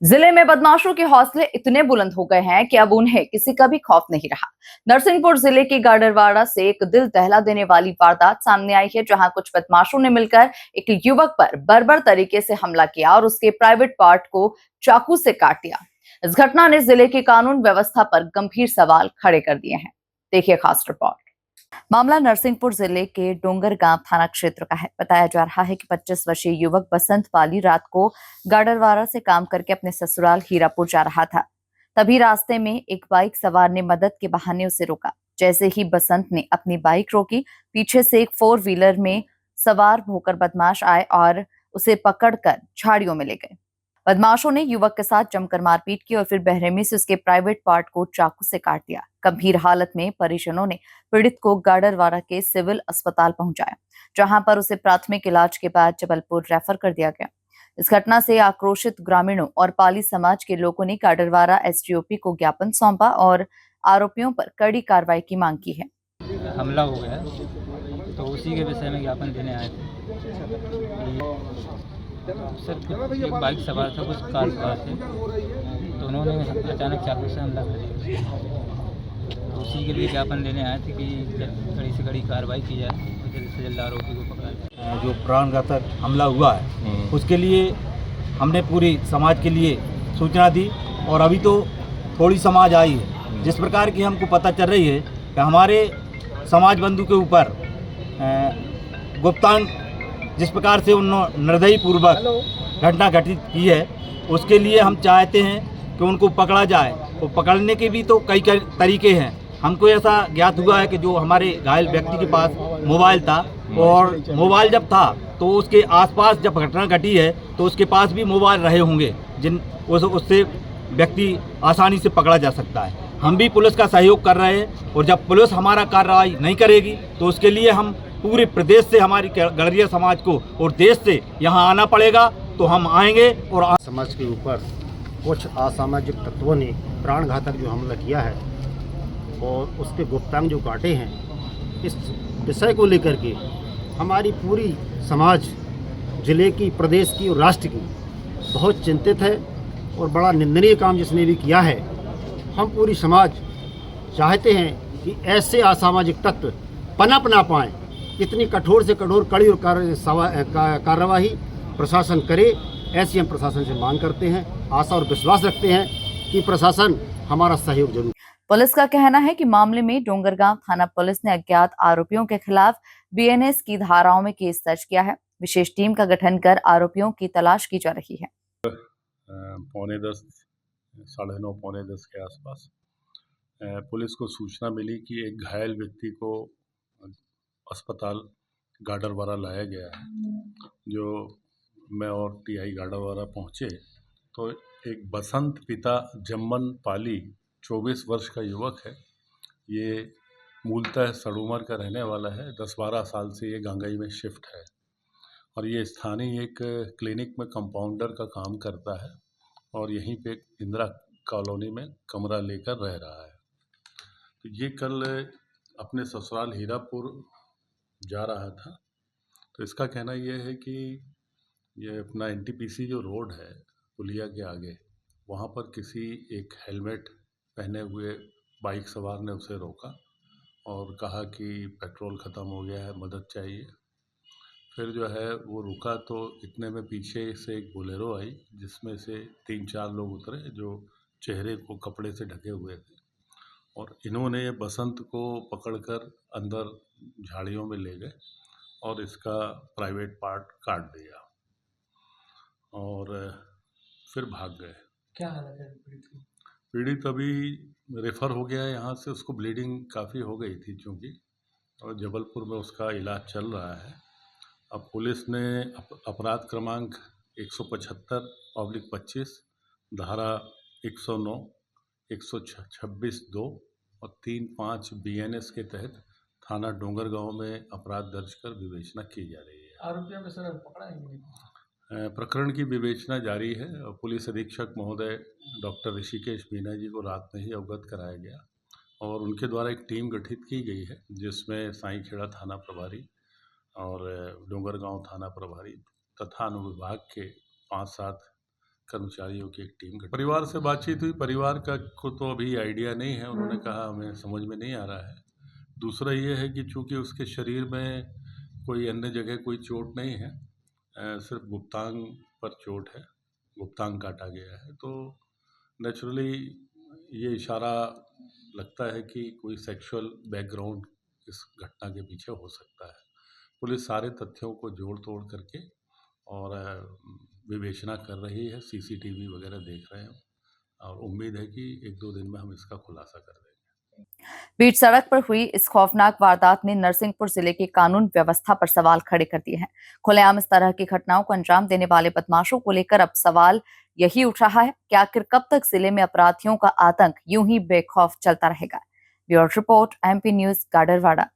जिले में बदमाशों के हौसले इतने बुलंद हो गए हैं कि अब उन्हें किसी का भी खौफ नहीं रहा। नरसिंहपुर जिले के गाडरवाड़ा से एक दिल दहला देने वाली वारदात सामने आई है, जहां कुछ बदमाशों ने मिलकर एक युवक पर बर्बर तरीके से हमला किया और उसके प्राइवेट पार्ट को चाकू से काट दिया। इस घटना ने जिले की कानून व्यवस्था पर गंभीर सवाल खड़े कर दिए हैं। देखिए खास रिपोर्ट। मामला नरसिंहपुर जिले के डोंगरगांव थाना क्षेत्र का है। बताया जा रहा है कि 25 वर्षीय युवक बसंत पाली रात को गाडरवाड़ा से काम करके अपने ससुराल हीरापुर जा रहा था। तभी रास्ते में एक बाइक सवार ने मदद के बहाने उसे रोका। जैसे ही बसंत ने अपनी बाइक रोकी, पीछे से एक 4 व्हीलर में सवार होकर बदमाश आए और उसे पकड़कर झाड़ियों में ले गए। बदमाशों ने युवक के साथ जमकर मारपीट की और फिर बेरहमी से उसके प्राइवेट पार्ट को चाकू से काट दिया। गंभीर हालत में परिजनों ने पीड़ित को गाडरवाड़ा के सिविल अस्पताल पहुंचाया, जहां पर उसे प्राथमिक इलाज के बाद जबलपुर रेफर कर दिया गया। इस घटना से आक्रोशित ग्रामीणों और पाली समाज के लोगों ने गाडरवाड़ा एसडीओपी को ज्ञापन सौंपा और आरोपियों पर कड़ी कार्रवाई की मांग की है। हमला हो गया तो उसी के विषय में ज्ञापन देने आए थे। सर एक बाइक सवार था, कुछ कार सवार थे, तो उन्होंने अचानक चाकू से हमला कर दिया। तो उसी के लिए ज्ञापन देने आए थे कि कड़ी से कड़ी कार्रवाई की जाए और जल्द से जल्द आरोपी को पकड़ा जाए। जो प्राणघातक हमला हुआ है उसके लिए हमने पूरी समाज के लिए सूचना दी और अभी तो थोड़ी समाज आई है। जिस प्रकार की हमको पता चल रही है कि हमारे समाज बंधु के ऊपर गुप्तांग जिस प्रकार से उन्होंने निर्दयी पूर्वक घटना घटित की है, उसके लिए हम चाहते हैं कि उनको पकड़ा जाए। और पकड़ने के भी तो कई तरीके हैं। हमको ऐसा ज्ञात हुआ है कि जो हमारे घायल व्यक्ति के पास मोबाइल था और मोबाइल जब था तो उसके आसपास जब घटना घटी है तो उसके पास भी मोबाइल रहे होंगे, उससे व्यक्ति आसानी से पकड़ा जा सकता है। हम भी पुलिस का सहयोग कर रहे हैं और जब पुलिस हमारा कार्रवाई नहीं करेगी तो उसके लिए हम पूरे प्रदेश से, हमारी गड़रिया समाज को और देश से यहाँ आना पड़ेगा, तो हम आएंगे। और समाज के ऊपर कुछ असामाजिक तत्वों ने प्राणघातक जो हमला किया है और उसके गुप्तांग जो काटे हैं, इस विषय को लेकर के हमारी पूरी समाज, जिले की, प्रदेश की और राष्ट्र की बहुत चिंतित है और बड़ा निंदनीय काम जिसने भी किया है। हम पूरी समाज चाहते हैं कि ऐसे असामाजिक तत्व पनप ना पाएँ। इतनी कठोर से कठोर, कड़ी और कार्यवाही प्रशासन करे, ऐसी हम प्रशासन से मांग करते हैं। आशा और विश्वास रखते हैं कि प्रशासन हमारा सहयोग जरूर। पुलिस का कहना है कि मामले में डोंगरगांव थाना पुलिस ने अज्ञात आरोपियों के खिलाफ बीएनएस की धाराओं में केस दर्ज किया है। विशेष टीम का गठन कर आरोपियों की तलाश की जा रही है। 9:45, 9:30, 9:45 के आसपास पुलिस को सूचना मिली कि एक घायल व्यक्ति को अस्पताल गाडरवाड़ा लाया गया है। जो मैं और टीआई गाडरवाड़ा पहुँचे तो एक बसंत पिता जम्मन पाली 24 वर्ष का युवक है। ये मूलतः सड़ूमर का रहने वाला है। 10-12 साल से ये गंगई में शिफ्ट है और ये स्थानीय एक क्लिनिक में कंपाउंडर का काम करता है और यहीं पे इंदिरा कॉलोनी में कमरा लेकर रह रहा है। तो ये कल अपने ससुराल हीरापुर जा रहा था। तो इसका कहना यह है कि ये अपना एनटीपीसी जो रोड है पुलिया के आगे, वहाँ पर किसी एक हेलमेट पहने हुए बाइक सवार ने उसे रोका और कहा कि पेट्रोल ख़त्म हो गया है, मदद चाहिए। फिर जो है वो रुका तो इतने में पीछे से एक बोलेरो आई, जिसमें से 3-4 लोग उतरे जो चेहरे को कपड़े से ढके हुए थे और इन्होंने बसंत को पकड़कर अंदर झाड़ियों में ले गए और इसका प्राइवेट पार्ट काट दिया और फिर भाग गए। क्या हालत है पीड़ित अभी रेफ़र हो गया है यहाँ से। उसको ब्लीडिंग काफ़ी हो गई थी चूँकि, और जबलपुर में उसका इलाज चल रहा है। अब पुलिस ने अपराध क्रमांक 175/25, धारा 109, 126(2) और 3-5 बीएनएस के तहत थाना डोंगरगांव में अपराध दर्ज कर विवेचना की जा रही है। आरोपियों के सर पकड़ा है? प्रकरण की विवेचना जारी है। पुलिस अधीक्षक महोदय डॉक्टर ऋषिकेश मीना जी को रात में ही अवगत कराया गया और उनके द्वारा एक टीम गठित की गई है, जिसमें साईंखेड़ा थाना प्रभारी और डोंगरगांव थाना प्रभारी तथा अनुविभाग के 5-7 कर्मचारियों की एक टीम। परिवार से बातचीत हुई, परिवार का को तो अभी आइडिया नहीं है, उन्होंने कहा हमें समझ में नहीं आ रहा है। दूसरा ये है कि चूँकि उसके शरीर में कोई अन्य जगह कोई चोट नहीं है, सिर्फ गुप्तांग पर चोट है, गुप्तांग काटा गया है, तो नेचुरली ये इशारा लगता है कि कोई सेक्सुअल बैकग्राउंड इस घटना के पीछे हो सकता है। पुलिस सारे तथ्यों को जोड़ तोड़ करके और विवेचना कर रही है, सीसीटीवी वगैरह देख रहे हैं और उम्मीद है कि 1-2 दिन में हम इसका खुलासा कर देंगे। बीच सड़क पर हुई इस खौफनाक वारदात ने नरसिंहपुर जिले की कानून व्यवस्था पर सवाल खड़े कर दिए हैं। खुलेआम इस तरह की घटनाओं को अंजाम देने वाले बदमाशों को लेकर अब सवाल यही उठ रहा है कि आखिर कब तक जिले में अपराधियों का आतंक यूं ही बेखौफ चलता रहेगा। Bureau report, MP news, Gadarwara.